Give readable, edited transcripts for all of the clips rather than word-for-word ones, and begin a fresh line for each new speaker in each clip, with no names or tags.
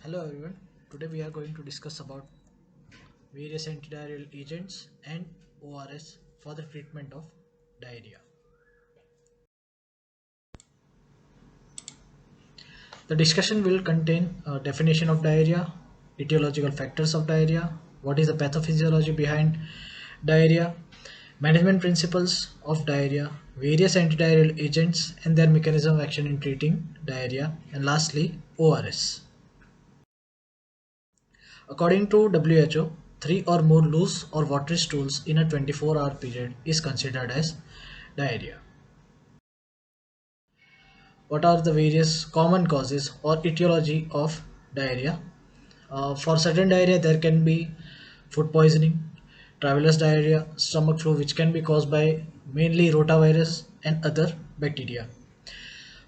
Hello everyone. Today we are going to discuss about various antidiarrheal agents and ORS for the treatment of diarrhea. The discussion will contain a definition of diarrhea, etiological factors of diarrhea, what is the pathophysiology behind diarrhea, management principles of diarrhea, various antidiarrheal agents and their mechanism of action in treating diarrhea, and lastly ORS. According to WHO, three or more loose or watery stools in a 24-hour period is considered as diarrhea. What are the various common causes or etiology of diarrhea? For certain diarrhea, there can be food poisoning, traveler's diarrhea, stomach flu, which can be caused by mainly rotavirus and other bacteria.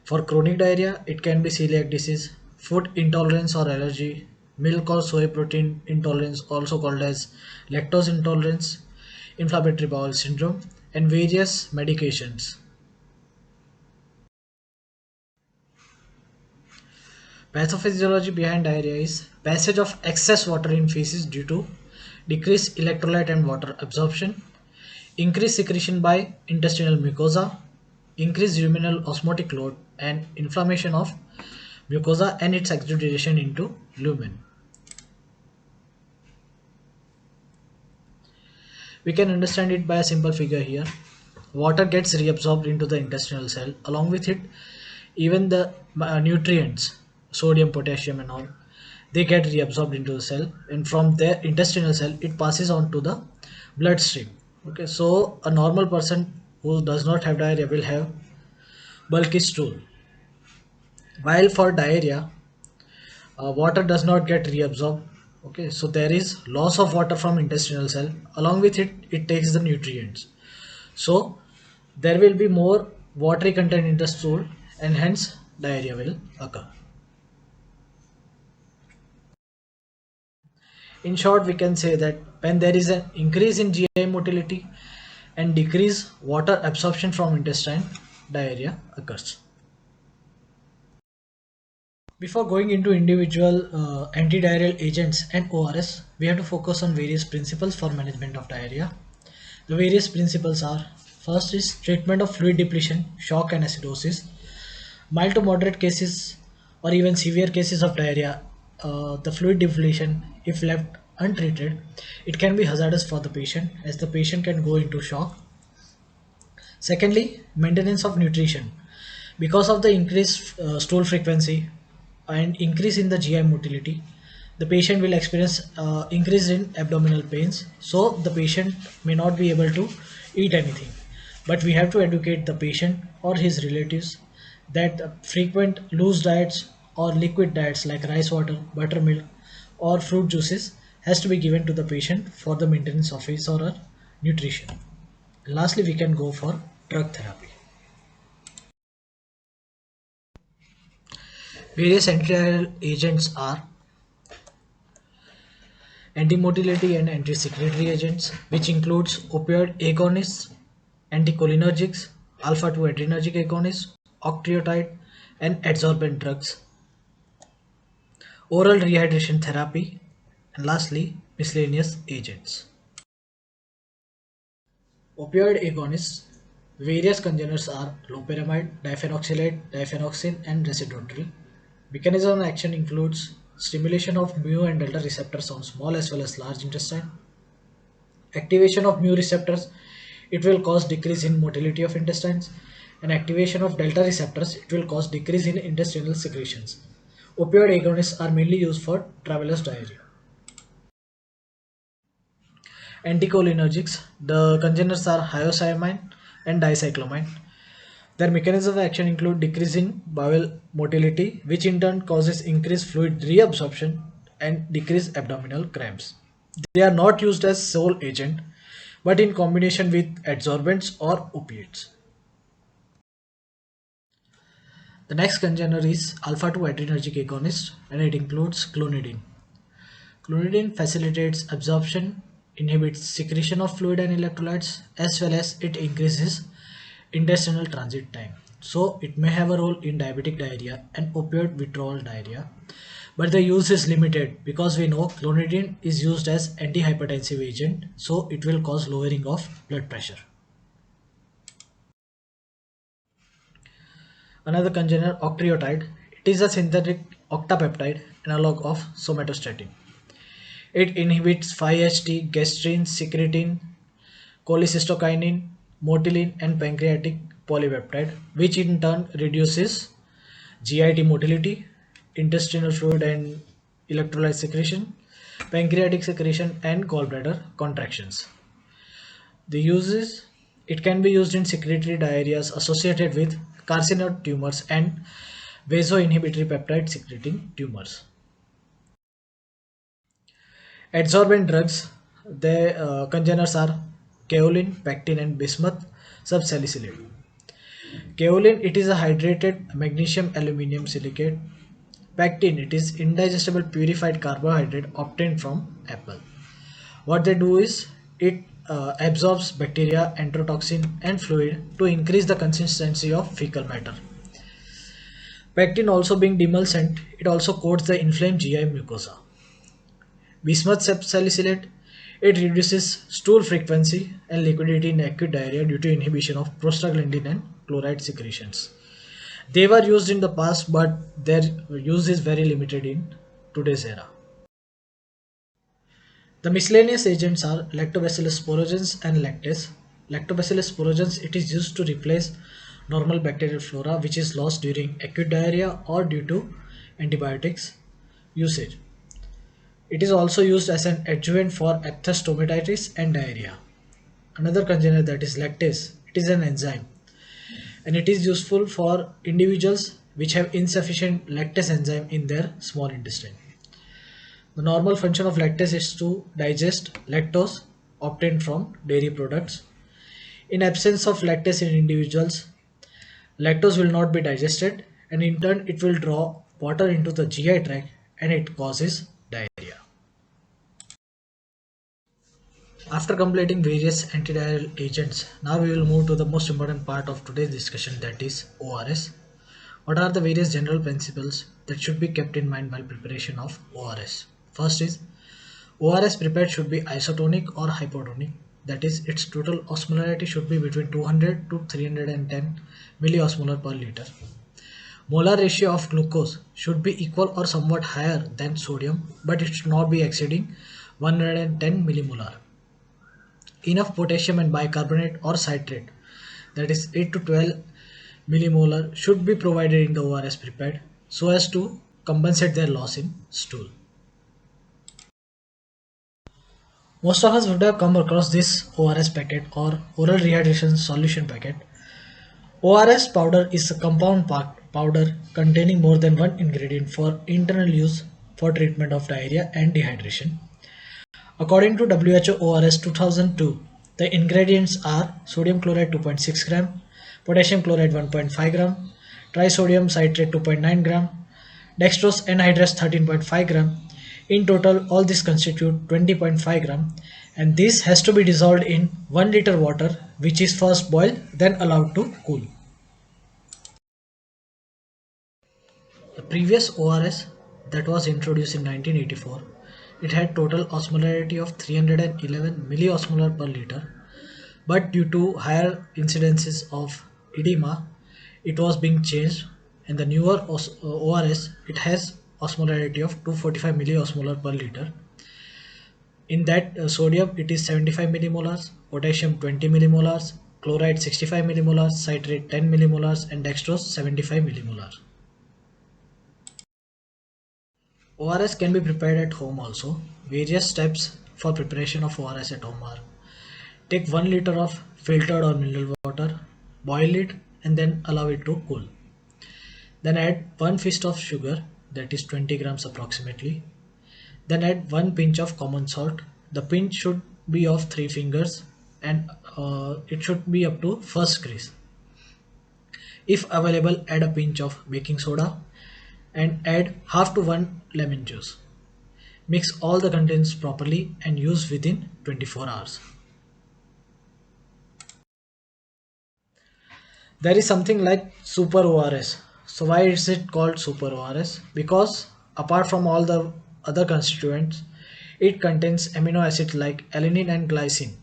For chronic diarrhea, it can be celiac disease, food intolerance or allergy, milk or soy protein intolerance, also called as lactose intolerance, inflammatory bowel syndrome, and various medications. Pathophysiology behind diarrhea is passage of excess water in feces due to decreased electrolyte and water absorption, increased secretion by intestinal mucosa, increased ruminal osmotic load, and inflammation of mucosa and its exudation into lumen. We can understand it by a simple figure here. Water gets reabsorbed into the intestinal cell. Along with it, even the nutrients, sodium, potassium, and all, they get reabsorbed into the cell. And from their intestinal cell, it passes on to the bloodstream. Okay, so a normal person who does not have diarrhea will have bulky stool. While for diarrhea, water does not get reabsorbed. Okay, so there is loss of water from intestinal cell. Along with it, it takes the nutrients. So there will be more watery content in the stool and hence diarrhea will occur. In short, we can say that when there is an increase in GI motility and decrease water absorption from intestine, diarrhea occurs. Before going into individual antidiarrheal agents and ORS, we have to focus on various principles for management of diarrhea. The various principles are: first is treatment of fluid depletion, shock and acidosis. Mild to moderate cases or even severe cases of diarrhea, the fluid depletion, if left untreated, it can be hazardous for the patient as the patient can go into shock. Secondly, maintenance of nutrition. Because of the increased stool frequency and increase in the GI motility, the patient will experience increase in abdominal pains. So the patient may not be able to eat anything. But we have to educate the patient or his relatives that frequent loose diets or liquid diets like rice water, buttermilk, or fruit juices has to be given to the patient for the maintenance of his or her nutrition. Lastly, we can go for drug therapy. Various antidiarrheal agents are antimotility and anti-secretory agents, which includes opioid agonists, anticholinergics, alpha-2 adrenergic agonists, octreotide, and adsorbent drugs, oral rehydration therapy, and lastly, miscellaneous agents. Opioid agonists, various congeners are loperamide, diphenhexylate, diphenoxylate, and residutril. Mechanism of action includes stimulation of mu and delta receptors on small as well as large intestine. Activation of mu receptors, it will cause decrease in motility of intestines, and activation of delta receptors, it will cause decrease in intestinal secretions. Opioid agonists are mainly used for traveler's diarrhea. Anticholinergics, the congeners are hyoscyamine and dicyclomine. Their mechanism of action include decreasing bowel motility, which in turn causes increased fluid reabsorption and decreased abdominal cramps. They are not used as sole agent, but in combination with adsorbents or opiates. The next congener is alpha-2 adrenergic agonist, and it includes clonidine. Clonidine facilitates absorption, inhibits secretion of fluid and electrolytes, as well as it increases intestinal transit time. So it may have a role in diabetic diarrhea and opioid withdrawal diarrhea. but the use is limited because we know clonidine is used as antihypertensive agent, so it will cause lowering of blood pressure. Another congener, octreotide, it is a synthetic octapeptide analog of somatostatin. It inhibits 5-HT, gastrin, secretin, cholecystokinin, motilin, and pancreatic polypeptide, which in turn reduces GIT motility, intestinal fluid and electrolyte secretion, pancreatic secretion, and gallbladder contractions. The uses, it can be used in secretory diarrheas associated with carcinoid tumors and vasoinhibitory peptide secreting tumors. Adsorbent drugs, the congeners are kaolin, pectin, and bismuth subsalicylate. Kaolin, it is a hydrated magnesium aluminum silicate. Pectin, it is indigestible purified carbohydrate obtained from apple. What they do is it absorbs bacteria, enterotoxin, and fluid to increase the consistency of fecal matter. Pectin also being demulcent, it also coats the inflamed GI mucosa. Bismuth salicylate, it reduces stool frequency and liquidity in acute diarrhea due to inhibition of prostaglandin and chloride secretions. They were used in the past, but their use is very limited in today's era. The miscellaneous agents are Lactobacillus sporogens and lactase. Lactobacillus sporogens, it is used to replace normal bacterial flora which is lost during acute diarrhea or due to antibiotics usage. It is also used as an adjuvant for aphthous stomatitis and diarrhea. Another congener, that is lactase. It is an enzyme and it is useful for individuals which have insufficient lactase enzyme in their small intestine. The normal function of lactase is to digest lactose obtained from dairy products. In absence of lactase in individuals, lactose will not be digested and in turn it will draw water into the GI tract and it causes diarrhea. After completing various antidiarrheal agents, now we will move to the most important part of today's discussion, that is ORS. What are the various general principles that should be kept in mind while preparation of ORS? First is ORS prepared should be isotonic or hypotonic, that is its total osmolarity should be between 200 to 310 milliosmolar per liter. Molar ratio of glucose should be equal or somewhat higher than sodium, but it should not be exceeding 110 millimolar. Enough potassium and bicarbonate or citrate, that is 8 to 12 millimolar, should be provided in the ORS prepared so as to compensate their loss in stool. Most of us would have come across this ORS packet or oral rehydration solution packet. ORS powder is a compound powder containing more than one ingredient for internal use for treatment of diarrhea and dehydration. According to WHO ORS 2002, the ingredients are sodium chloride 2.6 gram, potassium chloride 1.5 gram, trisodium citrate 2.9 gram, dextrose anhydrous 13.5 gram. In total, all this constitute 20.5 gram, and this has to be dissolved in 1 liter water, which is first boiled then allowed to cool. The previous ORS that was introduced in 1984, it had total osmolarity of 311 milliosmolar per liter, but due to higher incidences of edema, it was being changed, and the newer ORS, it has osmolarity of 245 milliosmolar per liter. In that sodium it is 75 millimolars, potassium 20 millimolars, chloride 65 millimolars, citrate 10 millimolars, and dextrose 75 millimolars. ORS can be prepared at home also. Various steps for preparation of ORS at home are: take 1 liter of filtered or mineral water, boil it, and then allow it to cool. Then add 1 fist of sugar, that is 20 grams approximately. Then add 1 pinch of common salt. The pinch should be of 3 fingers and it should be up to first crease. If available, add a pinch of baking soda and add half to 1 lemon juice. Mix all the contents properly and use within 24 hours. There is something like super ORS. So why is it called super ORS? Because apart from all the other constituents, it contains amino acids like alanine and glycine.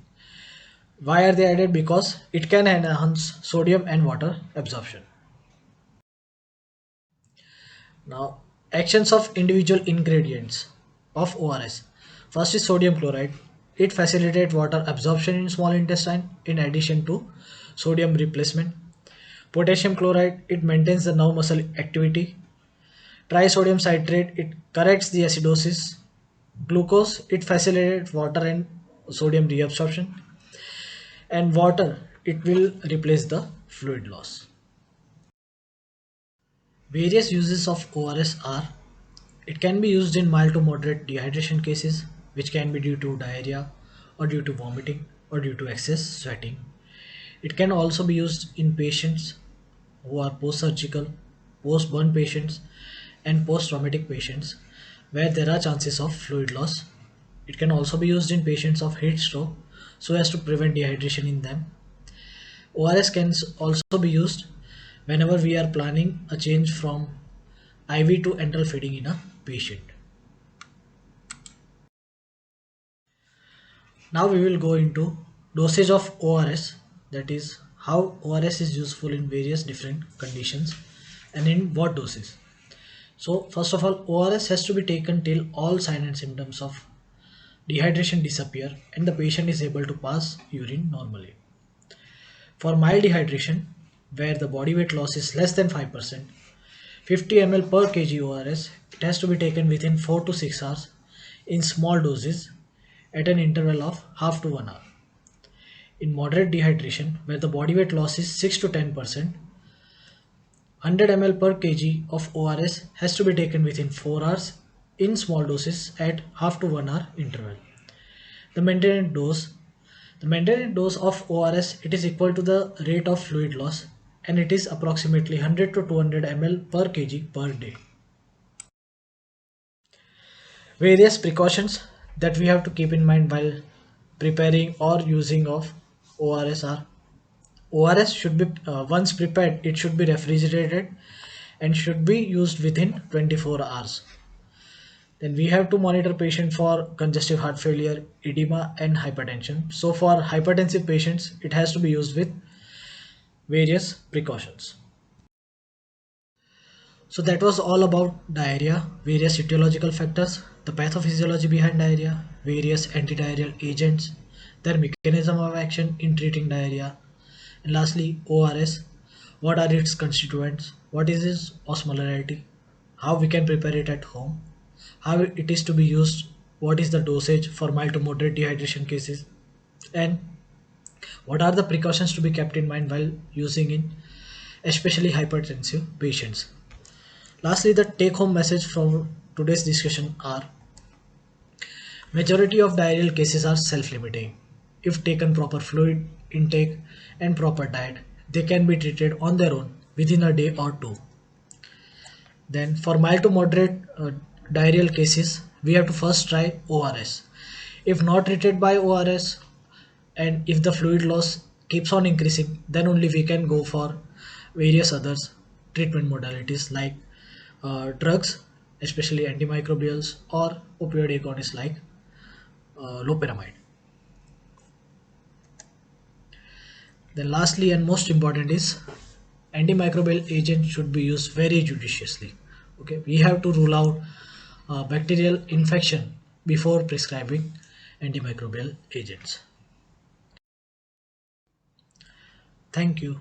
Why are they added? Because it can enhance sodium and water absorption. Now, actions of individual ingredients of ORS. First is sodium chloride. It facilitates water absorption in small intestine in addition to sodium replacement. Potassium chloride, it maintains the nerve muscle activity. Trisodium citrate, it corrects the acidosis. Glucose, it facilitates water and sodium reabsorption. And water, it will replace the fluid loss. Various uses of ORS are: it can be used in mild to moderate dehydration cases, which can be due to diarrhea or due to vomiting or due to excess sweating. It can also be used in patients who are post surgical, post burn patients, and post traumatic patients where there are chances of fluid loss. It can also be used in patients of heat stroke so as to prevent dehydration in them. ORS can also be used whenever we are planning a change from IV to enteral feeding in a patient. Now we will go into dosage of ORS, that is how ORS is useful in various different conditions and in what doses. So first of all, ORS has to be taken till all signs and symptoms of dehydration disappear and the patient is able to pass urine normally. For mild dehydration, where the body weight loss is less than 5%, 50 ml per kg ORS, it has to be taken within 4 to 6 hours in small doses at an interval of half to 1 hour. In moderate dehydration, where the body weight loss is 6 to 10%, 100 ml per kg of ORS has to be taken within 4 hours in small doses at half to 1 hour interval. The maintenance dose. The maintenance dose of ORS, it is equal to the rate of fluid loss and it is approximately 100 to 200 ml per kg per day. Various precautions that we have to keep in mind while preparing or using of ORS are: ORS should be once prepared, it should be refrigerated and should be used within 24 hours. Then we have to monitor patient for congestive heart failure, edema and hypertension. So for hypertensive patients, it has to be used with various precautions. So that was all about diarrhea, various etiological factors, the pathophysiology behind diarrhea, various antidiarrheal agents, their mechanism of action in treating diarrhea, and lastly ORS, what are its constituents, what is its osmolarity, how we can prepare it at home, how it is to be used, what is the dosage for mild to moderate dehydration cases, and what are the precautions to be kept in mind while using in especially hypertensive patients. Lastly, the take home message from today's discussion are: majority of diarrheal cases are self-limiting. If taken proper fluid intake and proper diet, they can be treated on their own within a day or two. Then for mild to moderate diarrheal cases, we have to first try ORS. If not treated by ORS and if the fluid loss keeps on increasing, then only we can go for various others treatment modalities like drugs, especially antimicrobials or opioid agonists like loperamide. Then lastly and most important is antimicrobial agent should be used very judiciously. Okay, we have to rule out bacterial infection before prescribing antimicrobial agents. Thank you.